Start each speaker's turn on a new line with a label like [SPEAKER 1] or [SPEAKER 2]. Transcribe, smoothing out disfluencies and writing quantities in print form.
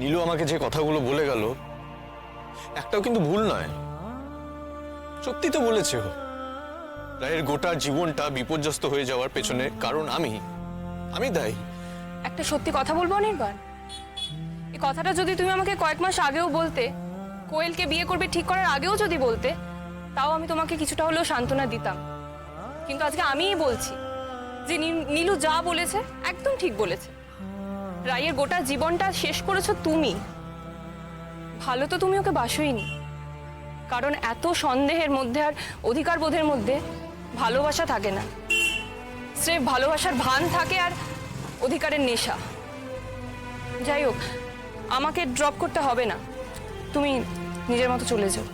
[SPEAKER 1] নীলু আমাকে যে কথাগুলো বলে গেল একটাও কিন্তু ভুল নয়, সত্যি তো বলেছে ও। রায়ের গোটা জীবনটা বিপর্যস্ত হয়ে যাওয়ার পেছনে কারণ আমি দায়ী।
[SPEAKER 2] একটা সত্যি কথা বলবো অনির্বাণ, এই কথাটা যদি তুমি আমাকে কয়েক মাস আগেও বলতে, কোয়েলকে বিয়ে করবে ঠিক করার আগেও যদি বলতে, তাও আমি তোমাকে কিছুটা হলেও সান্ত্বনা দিতাম। কিন্তু আজকে আমিই বলছি যে নীলু যা বলেছে একদম ঠিক বলেছে। রায়ের গোটা জীবনটা শেষ করেছো তুমি। ভালো তো তুমি ওকে বাসোইনি, কারণ এত সন্দেহের মধ্যে আর অধিকার বোধের মধ্যে ভালোবাসা থাকে না। স্রেফ ভালোবাসার ভান থাকে আর অধিকারের নেশা। যাই হোক, আমাকে ড্রপ করতে হবে না, তুমি নিজের মতো চলে যাও।